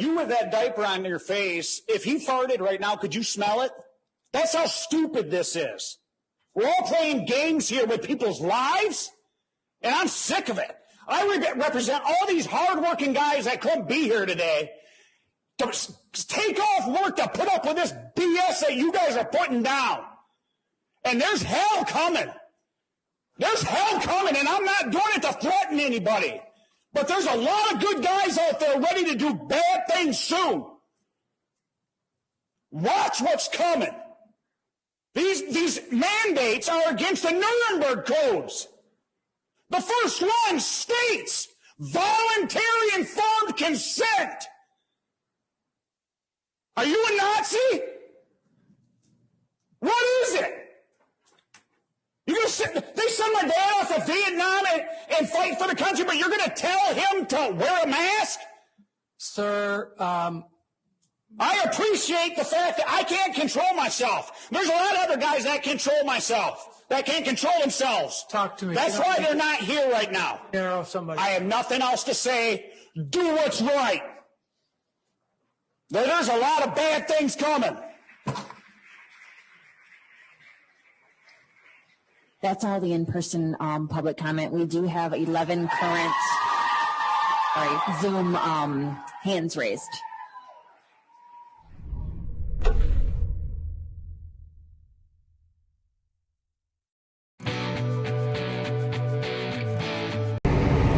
You with that diaper on your face, if he farted right now, could you smell it? That's how stupid this is. We're all playing games here with people's lives, and I'm sick of it. I represent all these hardworking guys that couldn't be here today to take off work to put up with this BS that you guys are putting down. And there's hell coming. There's hell coming, and I'm not doing it to threaten anybody. But there's a lot of good guys out there ready to do bad things soon. Watch what's coming. These mandates are against the Nuremberg codes. The first one states voluntary informed consent. Are you a Nazi? What is it? They send my dad off to Vietnam and fight for the country, but you're going to tell him to wear a mask? Sir, I appreciate the fact that I can't control myself. There's a lot of other guys that control myself, that can't control themselves. Talk to me. That's why they're not here right now. Somebody. I have nothing else to say. Do what's right. There's a lot of bad things coming. That's all the in-person public comment. We do have 11 current Zoom hands raised.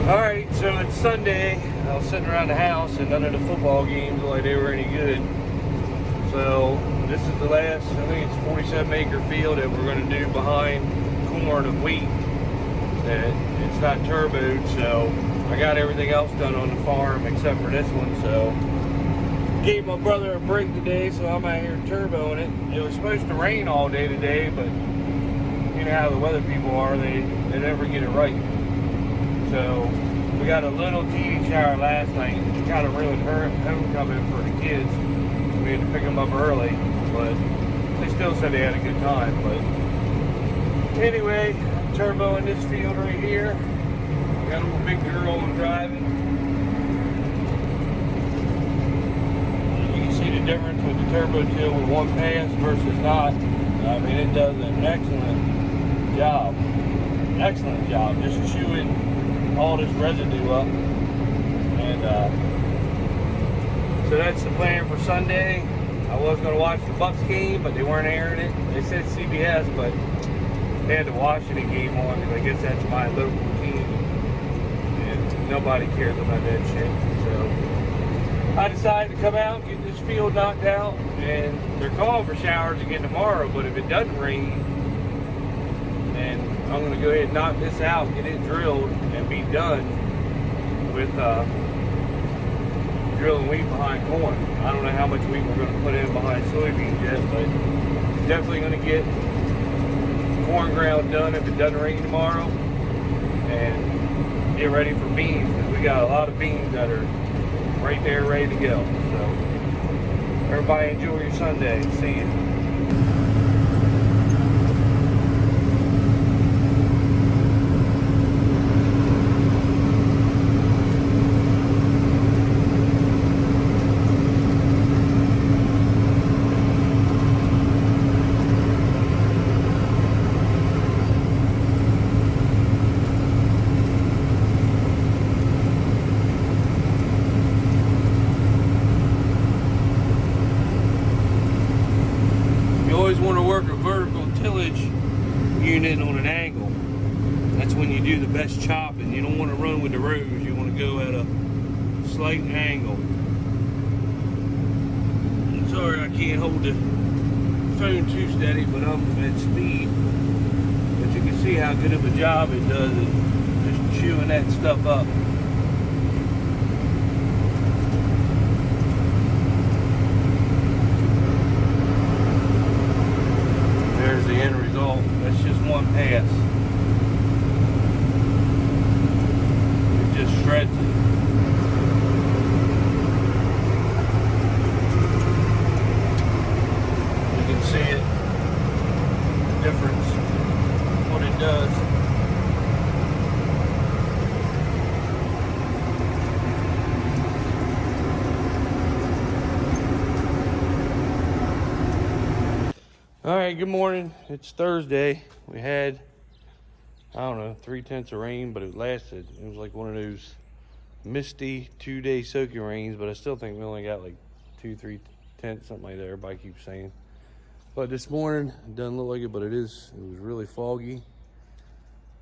All right, so it's Sunday. I was sitting around the house and none of the football games like they were any good. So this is the last, I think it's 47-acre field that we're going to do behind corn and wheat. And it's not turboed, so I got everything else done on the farm except for this one. So gave my brother a break today, so I'm out here turboing it. It was supposed to rain all day today, but you know how the weather people are, they never get it right. So we got a little teeny shower last night. It kind of ruined homecoming for the kids. We had to pick them up early, but they still said they had a good time. But anyway, turbo in this field right here. We got a little big girl driving. You can see the difference with the turbo till with one pass versus not. I mean, it does an excellent job. Excellent job. Just chewing all this residue up. And so that's the plan for Sunday. I was going to watch the Bucks game, but they weren't airing it. They said CBS, but they had the Washington game on because I guess that's my local team. And nobody cares about that shit. So I decided to come out and get this field knocked out. And they're calling for showers again tomorrow, but if it doesn't rain, then I'm going to go ahead and knock this out, get it drilled, and be done with drilling wheat behind corn. I don't know how much wheat we're going to put in behind soybeans yet, but definitely going to get corn ground done if it doesn't rain tomorrow, and get ready for beans, because we got a lot of beans that are right there ready to go. So everybody enjoy your Sunday. See you. Want to work a vertical tillage unit on an angle. That's when you do the best chopping. You don't want to run with the rows. You want to go at a slight angle. I'm sorry I can't hold the phone too steady, but I'm at speed. But you can see how good of a job it does at just chewing that stuff up. There's the end result. That's just one pass. It just shreds it. You can see it. The difference. What it does. All right, good morning. It's Thursday. We had, I don't know, 3/10 of rain, but it lasted. It was like one of those misty 2-day soaking rains, but I still think we only got like 2-3 tenths, something like that. Everybody keeps saying. But this morning, it doesn't look like it, but it is. It was really foggy.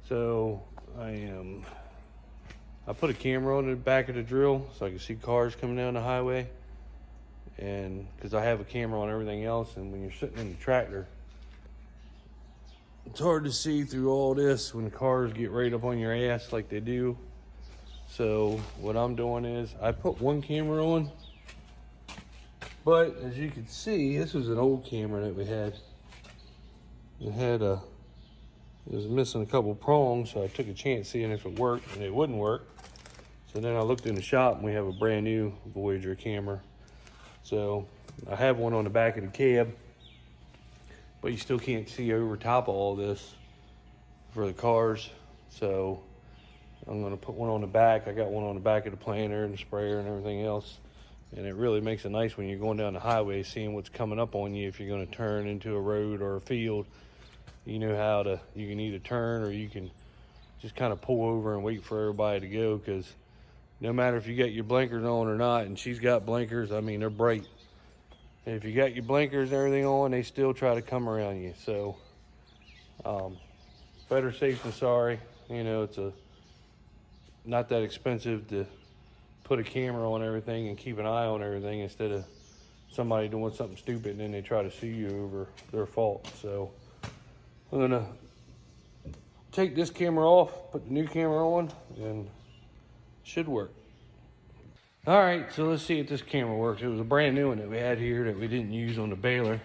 So I put a camera on the back of the drill so I can see cars coming down the highway. And because I have a camera on everything else, and when you're sitting in the tractor, it's hard to see through all this when cars get right up on your ass like they do. So what I'm doing is I put one camera on, but as you can see, this was an old camera that we had. It was missing a couple prongs, so I took a chance seeing if it worked, and it wouldn't work. So then I looked in the shop, and we have a brand new Voyager camera. So I have one on the back of the cab, but you still can't see over top of all this for the cars. So I'm gonna put one on the back. I got one on the back of the planter and the sprayer and everything else. And it really makes it nice when you're going down the highway, seeing what's coming up on you. If you're gonna turn into a road or a field, you know you can either turn or you can just kind of pull over and wait for everybody to go, because no matter if you got your blinkers on or not, and she's got blinkers, I mean, they're bright. And if you got your blinkers and everything on, they still try to come around you. So, better safe than sorry. You know, it's not that expensive to put a camera on everything and keep an eye on everything instead of somebody doing something stupid and then they try to sue you over their fault. So, I'm gonna take this camera off, put the new camera on, and should work. All right, so let's see if this camera works. It was a brand new one that we had here that we didn't use on the baler.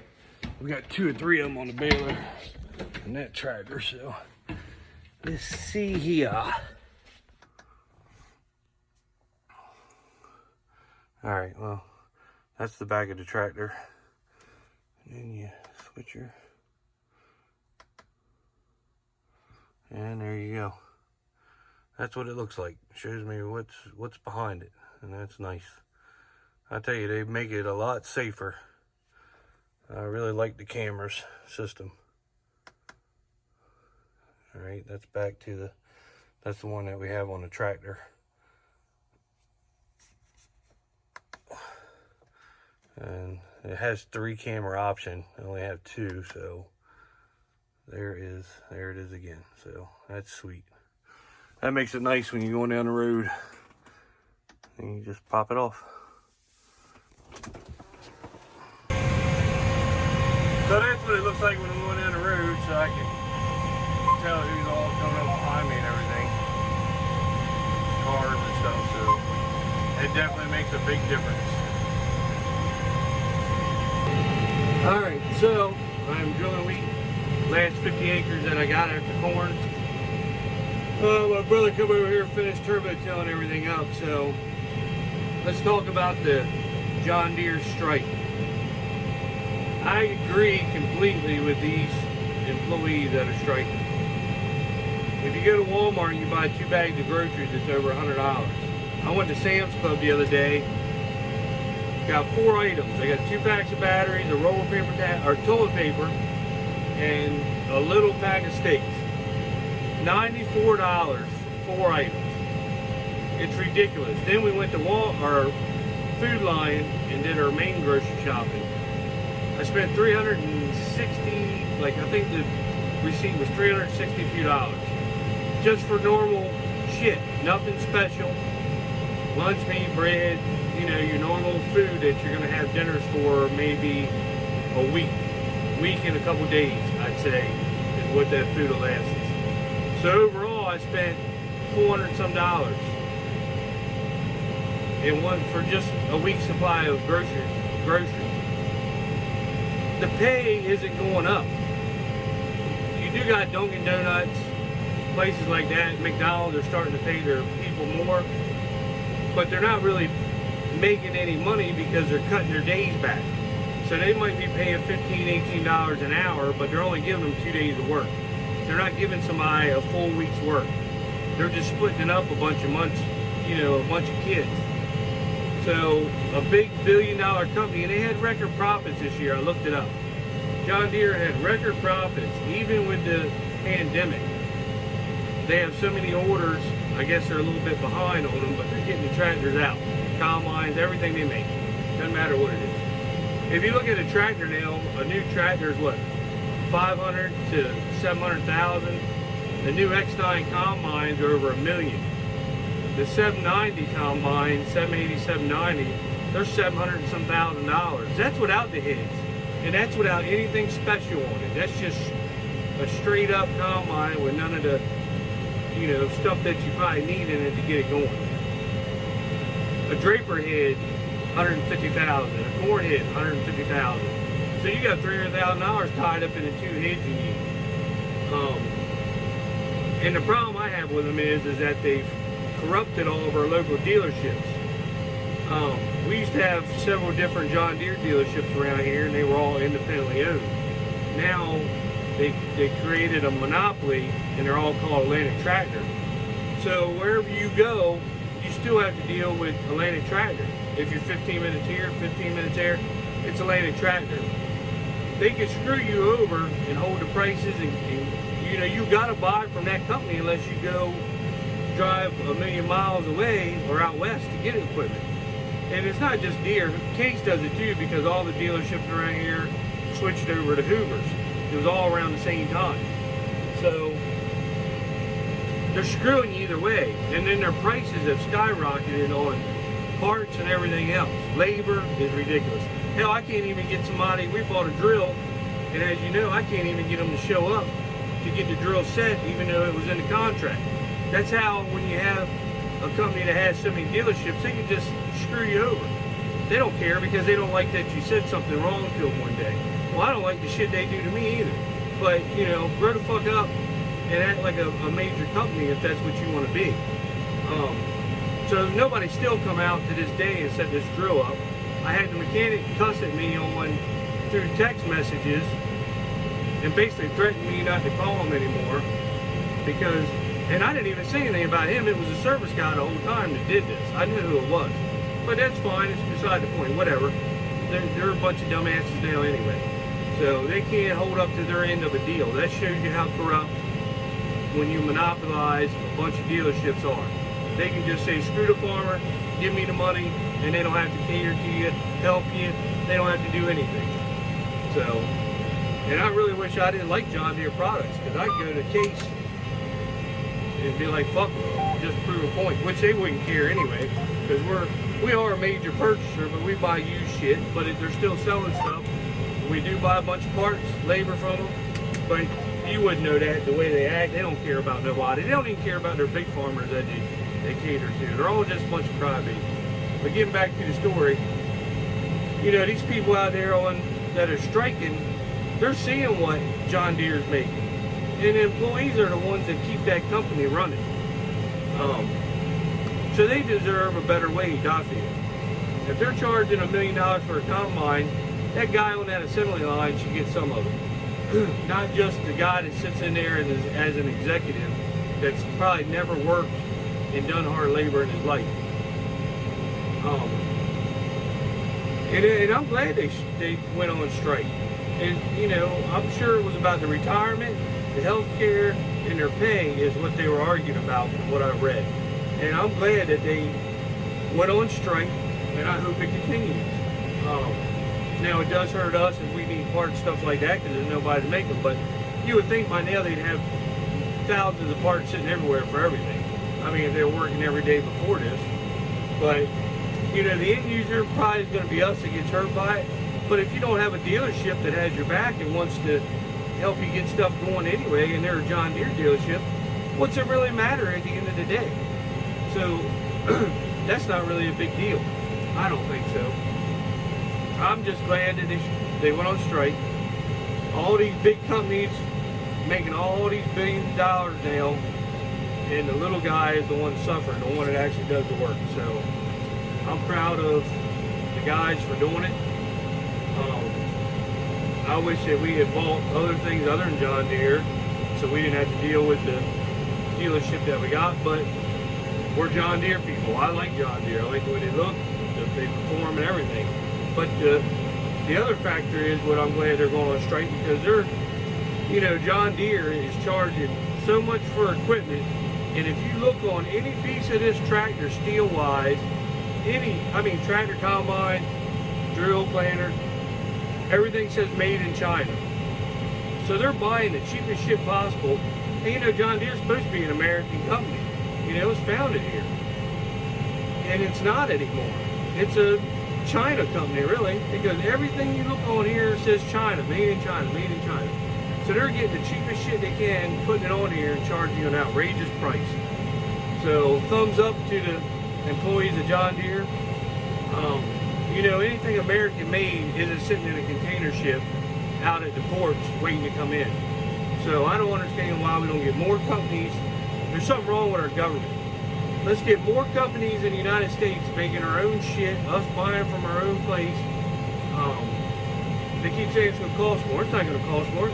We got 2 or 3 of them on the baler and that tractor. So let's see here. All right, well, that's the back of the tractor. And then you switch her. And there you go. That's what it looks like. Shows me what's behind it, and that's nice. I tell you, they make it a lot safer. I really like the cameras system. All right, that's back to that's the one that we have on the tractor. And it has 3 camera option. I only have 2, so there it is again. So that's sweet. That makes it nice when you're going down the road and you just pop it off. So that's what it looks like when I'm going down the road, so I can tell who's all coming up behind me and everything. Cars and stuff, so it definitely makes a big difference. Alright, so I'm drilling wheat. Last 50 acres that I got after corn. My brother come over here and finished turbo tilling everything up, so let's talk about the John Deere strike. I agree completely with these employees that are striking. If you go to Walmart and you buy 2 bags of groceries, it's over $100. I went to Sam's Club the other day, got 4 items. I got 2 packs of batteries, a roll of paper or toilet paper, and a little pack of steaks. $94 for 4 items. It's ridiculous. Then we went to our Food Lion and did our main grocery shopping. I spent $360, like I think the receipt was $362. Just for normal shit, nothing special. Lunch meat, bread, you know, your normal food that you're gonna have dinners for maybe a week and a couple days, I'd say, is what that food will last us. So overall, I spent $400 some in one for just a week's supply of groceries. The pay isn't going up. You do got Dunkin' Donuts, places like that, McDonald's are starting to pay their people more, but they're not really making any money because they're cutting their days back. So they might be paying $15, $18 an hour, but they're only giving them 2 days of work. They're not giving somebody a full week's work. They're just splitting it up a bunch of months, you know, a bunch of kids. So a big $1 billion company, and they had record profits this year. I looked it up. John Deere had record profits, even with the pandemic. They have so many orders, I guess they're a little bit behind on them, but they're getting the tractors out. Combines, everything they make. Doesn't matter what it is. If you look at a tractor now, a new tractor is what? 500 to 700,000. The new X9 combines are over $1 million. The 790 combine, 780, 790, they're $700 and some thousand. That's without the heads. And that's without anything special on it. That's just a straight up combine with none of the, stuff that you probably need in it to get it going. A draper head, $150,000. A corn head, $150,000. So you got $300,000 tied up in the two heads you need. And the problem I have with them is that they've corrupted all of our local dealerships. We used to have several different John Deere dealerships around here, and they were all independently owned. Now they created a monopoly, and they're all called Atlantic Tractor. So wherever you go, you still have to deal with Atlantic Tractor. If you're 15 minutes here, 15 minutes there, it's Atlantic Tractor. They can screw you over and hold the prices, and you got to buy from that company unless you go drive 1,000,000 miles away or out west to get equipment. And it's not just Deere. Case does it too, because all the dealerships around here switched over to Hoovers. It was all around the same time. So they're screwing you either way. And then their prices have skyrocketed on parts and everything else. Labor is ridiculous. Hell, I can't even get somebody. We bought a drill, and as you know, I can't even get them to show up to get the drill set, even though it was in the contract. That's how, when you have a company that has so many dealerships, they can just screw you over. They don't care because they don't like that you said something wrong to them one day. Well, I don't like the shit they do to me either. But, grow the fuck up and act like a major company if that's what you want to be. So nobody still come out to this day and set this drill up. I had the mechanic cuss at me through text messages and basically threatened me not to call him anymore and I didn't even say anything about him. It was a service guy the whole time that did this. I knew who it was. But that's fine. It's beside the point. Whatever. They're a bunch of dumbasses now anyway. So they can't hold up to their end of a deal. That shows you how corrupt, when you monopolize a bunch of dealerships, are. They can just say, screw the farmer, give me the money, and they don't have to cater to you, help you. They don't have to do anything. So, and I really wish I didn't like John Deere products, because I'd go to Case and be like, fuck them, just to prove a point, which they wouldn't care anyway, because we are a major purchaser, but we buy used shit, but they're still selling stuff. We do buy a bunch of parts, labor from them, but you wouldn't know that the way they act. They don't care about nobody. They don't even care about their big farmers that they cater to. They're all just a bunch of crybabies. But getting back to the story, these people out there that are striking, they're seeing what John Deere's making. And the employees are the ones that keep that company running. So they deserve a better wage, I feel. If they're charging $1 million for a combine, that guy on that assembly line should get some of it. Not just the guy that sits in there and is, as an executive, that's probably never worked and done hard labor in his life. And I'm glad they went on strike. And, I'm sure it was about the retirement, the health care, and their pay is what they were arguing about from what I've read. And I'm glad that they went on strike, and I hope it continues. Now, it does hurt us if we need parts, stuff like that, because there's nobody to make them. But you would think by now they'd have thousands of parts sitting everywhere for everything. I mean, if they were working every day before this. But, the end user probably is going to be us that gets hurt by it. But if you don't have a dealership that has your back and wants to help you get stuff going anyway, and they're a John Deere dealership, what's it really matter at the end of the day? So, that's not really a big deal. I don't think so. I'm just glad that they went on strike. All these big companies making all these billions of dollars now, and the little guy is the one suffering, the one that actually does the work. So I'm proud of the guys for doing it. I wish that we had bought other things other than John Deere, so we didn't have to deal with the dealership that we got, but we're John Deere people. I like John Deere. I like the way they look, they perform and everything. But The other factor is what I'm glad they're going on strike, because they're, you know, John Deere is charging so much for equipment. And if you look on any piece of this tractor, steel-wise, tractor combine, drill planter, everything says made in China. So they're buying the cheapest shit possible. And you know, John Deere's supposed to be an American company. You know, it's founded here. And it's not anymore. It's a China company, really, because everything you look on here says China, made in China, made in China. So they're getting the cheapest shit they can, putting it on here and charging you an outrageous price. So thumbs up to the employees of John Deere. You know, anything American made isn't sitting in a container ship out at the ports waiting to come in. So I don't understand why we don't get more companies. There's something wrong with our government. Let's get more companies in the United States making our own shit, us buying from our own place. They keep saying it's going to cost more. It's not going to cost more.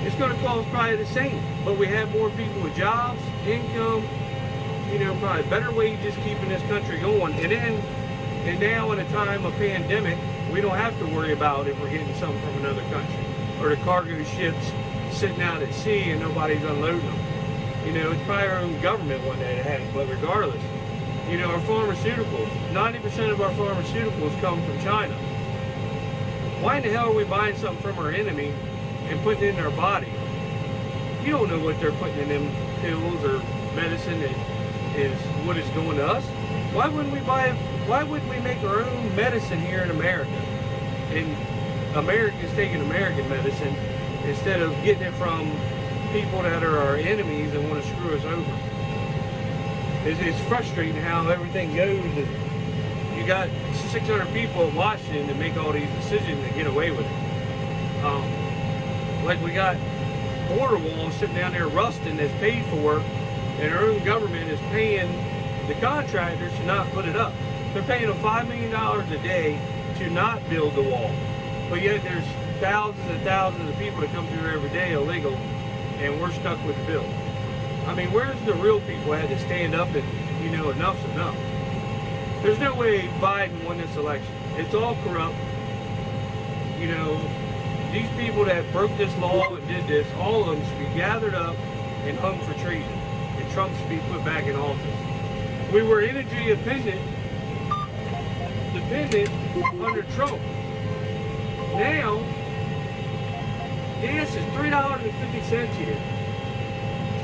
It's going to cost probably the same. But we have more people with jobs, income, you know, probably better wages keeping this country going. And now in a time of pandemic, we don't have to worry about if we're getting something from another country. Or the cargo ships sitting out at sea and nobody's unloading them. You know, it's probably our own government one day to have, but regardless, you know, our pharmaceuticals, 90% of our pharmaceuticals come from China. Why in the hell are we buying something from our enemy and putting it in our body? You don't know what they're putting in them pills or medicine that is what is doing to us. Why wouldn't we make our own medicine here in America? And Americans taking American medicine instead of getting it from people that are our enemies and want to screw us over. It's frustrating how everything goes. You got 600 people in Washington that make all these decisions and get away with it. Like we got border walls sitting down there rusting that's paid for, and our own government is paying the contractors to not put it up. They're paying them $5 million a day to not build the wall. But yet there's thousands and thousands of people that come through every day illegal, and we're stuck with the bill. I mean, where's the real people that had to stand up and, you know, enough's enough? There's no way Biden won this election. It's all corrupt. You know, these people that broke this law and did this, all of them should be gathered up and hung for treason. And Trump should be put back in office. We were energy dependent under Trump. Now, gas is $3.50 here.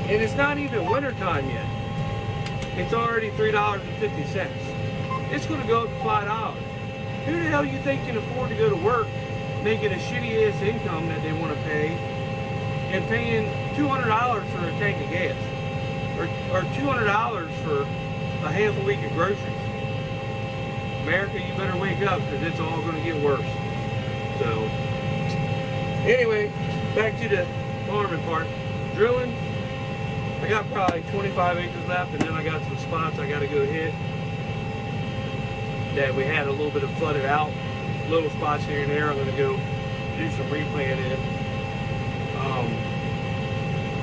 And it's not even wintertime yet. It's already $3.50. It's going to go up to $5. Who the hell you think can afford to go to work making a shitty ass income that they want to pay and paying $200 for a tank of gas? Or $200 for a half a week of groceries? America, you better wake up, because it's all going to get worse. So, anyway, back to the farming part. Drilling, I got probably 25 acres left, and then I got some spots I got to go hit that we had a little bit of flooded out. Little spots here and there I'm going to go do some replanting.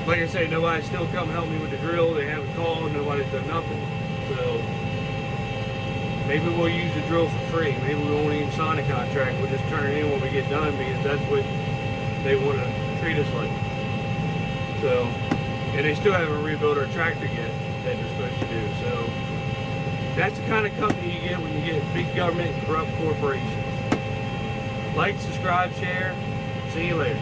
Like I say, nobody's still come help me with the drill. They haven't called, nobody's done nothing. So, maybe we'll use the drill for free. Maybe we won't even sign a contract. We'll just turn it in when we get done, because that's what they want to treat us like. So, and they still haven't rebuilt our tractor yet that they're supposed to do. So, that's the kind of company you get when you get big government and corrupt corporations. Like, subscribe, share. See you later.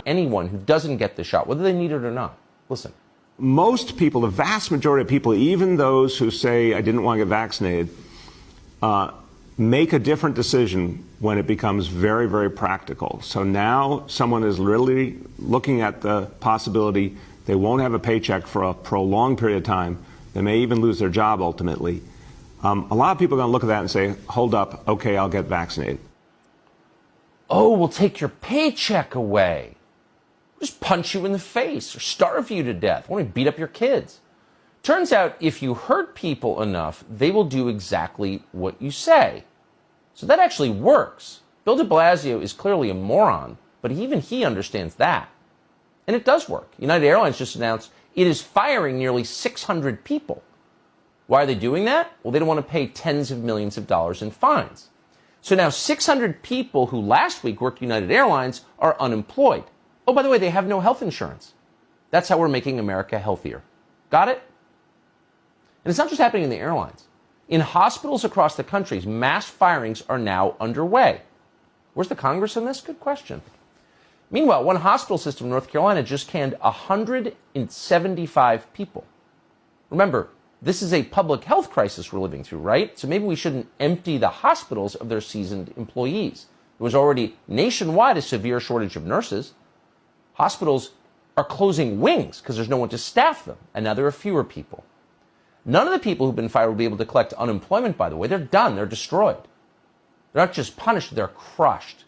Anyone who doesn't get the shot, whether they need it or not, listen. Most people, the vast majority of people, even those who say, I didn't want to get vaccinated, make a different decision when it becomes very, very practical. So now someone is literally looking at the possibility they won't have a paycheck for a prolonged period of time. They may even lose their job ultimately. A lot of people are going to look at that and say, hold up, okay, I'll get vaccinated. Oh, we'll take your paycheck away. Just punch you in the face or starve you to death. Won't even beat up your kids. Turns out if you hurt people enough, they will do exactly what you say. So that actually works. Bill de Blasio is clearly a moron, but even he understands that. And it does work. United Airlines just announced it is firing nearly 600 people. Why are they doing that? Well, they don't want to pay tens of millions of dollars in fines. So now 600 people who last week worked United Airlines are unemployed. Oh, by the way, they have no health insurance. That's how we're making America healthier. Got it? And it's not just happening in the airlines. In hospitals across the country, mass firings are now underway. Where's the Congress in this? Good question. Meanwhile, one hospital system in North Carolina just canned 175 people. Remember, this is a public health crisis we're living through, right? So maybe we shouldn't empty the hospitals of their seasoned employees. There was already nationwide a severe shortage of nurses. Hospitals are closing wings because there's no one to staff them, and now there are fewer people. None of the people who've been fired will be able to collect unemployment, by the way. They're done. They're destroyed. They're not just punished, they're crushed.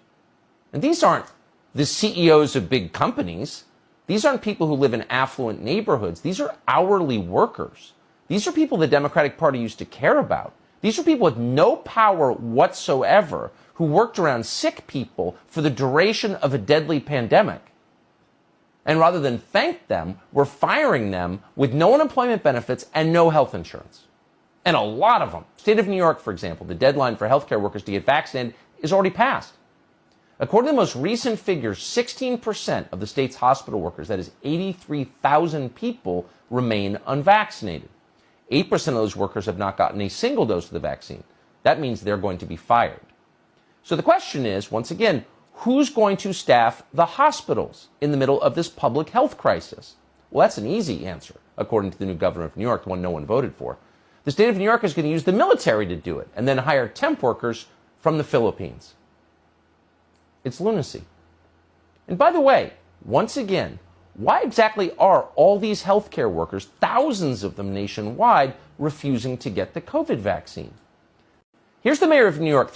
And these aren't the CEOs of big companies. These aren't people who live in affluent neighborhoods. These are hourly workers. These are people the Democratic Party used to care about. These are people with no power whatsoever who worked around sick people for the duration of a deadly pandemic. And rather than thank them, we're firing them with no unemployment benefits and no health insurance. And a lot of them. State of New York, for example, the deadline for healthcare workers to get vaccinated is already passed. According to the most recent figures, 16% of the state's hospital workers, that is 83,000 people, remain unvaccinated. 8% of those workers have not gotten a single dose of the vaccine. That means they're going to be fired. So the question is, once again, who's going to staff the hospitals in the middle of this public health crisis? Well, that's an easy answer, according to the new governor of New York, the one no one voted for. The state of New York is going to use the military to do it and then hire temp workers from the Philippines. It's lunacy. And by the way, once again, why exactly are all these healthcare workers, thousands of them nationwide, refusing to get the COVID vaccine? Here's the mayor of New York